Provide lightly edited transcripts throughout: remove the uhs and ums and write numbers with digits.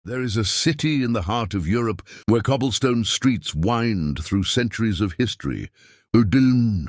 There is a city in the heart of Europe where cobblestone streets wind through centuries of history, Udine,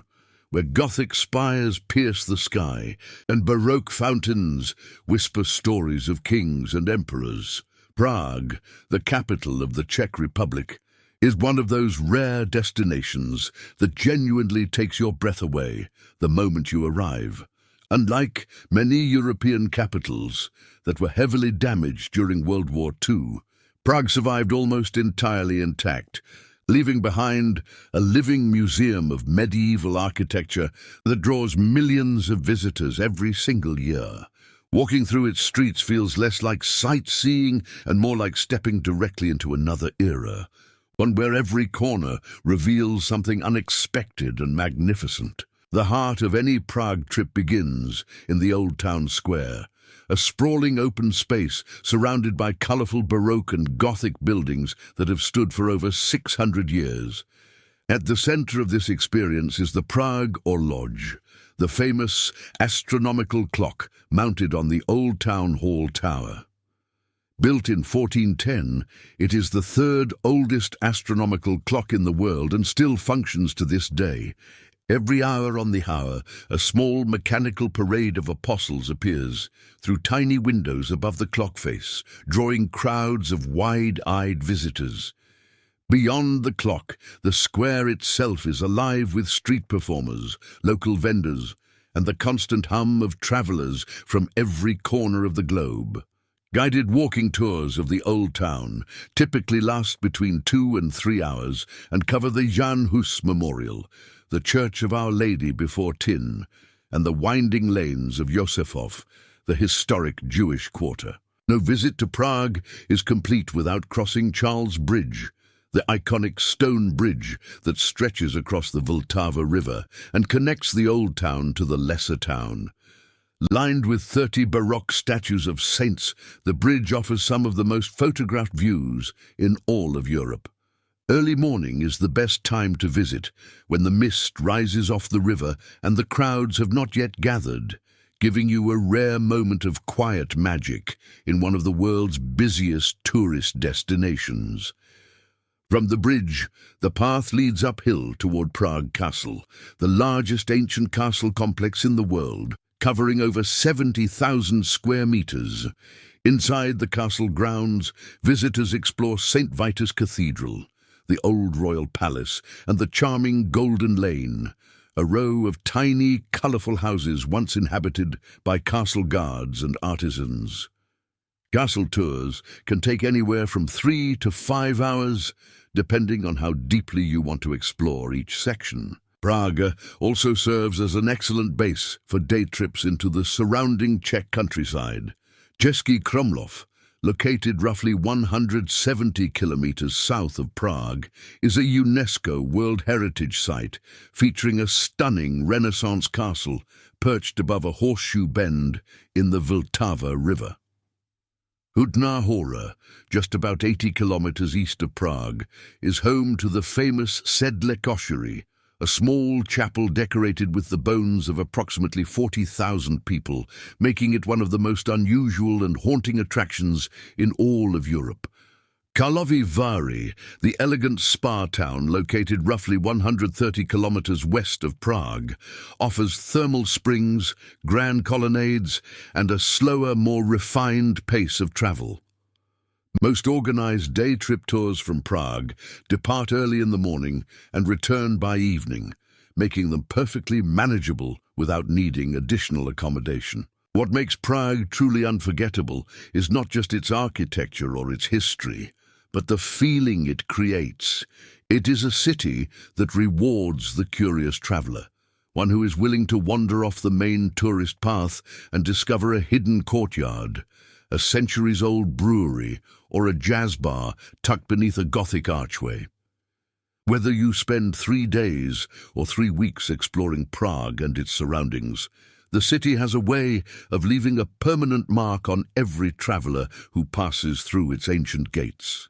where Gothic spires pierce the sky and Baroque fountains whisper stories of kings and emperors. Prague, the capital of the Czech Republic, is one of those rare destinations that genuinely takes your breath away the moment you arrive. Unlike many European capitals that were heavily damaged during World War II, Prague survived almost entirely intact, leaving behind a living museum of medieval architecture that draws millions of visitors every single year. Walking through its streets feels less like sightseeing and more like stepping directly into another era, one where every corner reveals something unexpected and magnificent. The heart of any Prague trip begins in the Old Town Square, a sprawling open space surrounded by colourful Baroque and Gothic buildings that have stood for over 600 years. At the centre of this experience is the Prague Horloge, the famous astronomical clock mounted on the Old Town Hall tower. Built in 1410, it is the third oldest astronomical clock in the world and still functions to this day. Every hour on the hour, a small mechanical parade of apostles appears through tiny windows above the clock face, drawing crowds of wide-eyed visitors. Beyond the clock, the square itself is alive with street performers, local vendors, and the constant hum of travellers from every corner of the globe. Guided walking tours of the Old Town typically last between 2 and 3 hours and cover the Jan Hus Memorial, the Church of Our Lady before Tin, and the winding lanes of Josefov, the historic Jewish quarter. No visit to Prague is complete without crossing Charles Bridge, the iconic stone bridge that stretches across the Vltava River and connects the Old Town to the Lesser Town. Lined with 30 Baroque statues of saints, the bridge offers some of the most photographed views in all of Europe. Early morning is the best time to visit, when the mist rises off the river and the crowds have not yet gathered, giving you a rare moment of quiet magic in one of the world's busiest tourist destinations. From the bridge, the path leads uphill toward Prague Castle, the largest ancient castle complex in the world, covering over 70,000 square meters. Inside the castle grounds, visitors explore St. Vitus Cathedral, the old royal palace, and the charming Golden Lane, a row of tiny, colourful houses once inhabited by castle guards and artisans. Castle tours can take anywhere from 3 to 5 hours, depending on how deeply you want to explore each section. Prague also serves as an excellent base for day trips into the surrounding Czech countryside. Český Krumlov, located roughly 170 kilometers south of Prague, is a UNESCO World Heritage Site featuring a stunning Renaissance castle perched above a horseshoe bend in the Vltava River. Hudná Hora, just about 80 kilometers east of Prague, is home to the famous Sedle Košery, a small chapel decorated with the bones of approximately 40,000 people, making it one of the most unusual and haunting attractions in all of Europe. Karlovy Vary, the elegant spa town located roughly 130 kilometers west of Prague, offers thermal springs, grand colonnades, and a slower, more refined pace of travel. Most organized day trip tours from Prague depart early in the morning and return by evening, making them perfectly manageable without needing additional accommodation. What makes Prague truly unforgettable is not just its architecture or its history, but the feeling it creates. It is a city that rewards the curious traveler, one who is willing to wander off the main tourist path and discover a hidden courtyard, a centuries-old brewery, or a jazz bar tucked beneath a Gothic archway. Whether you spend 3 days or 3 weeks exploring Prague and its surroundings, the city has a way of leaving a permanent mark on every traveler who passes through its ancient gates.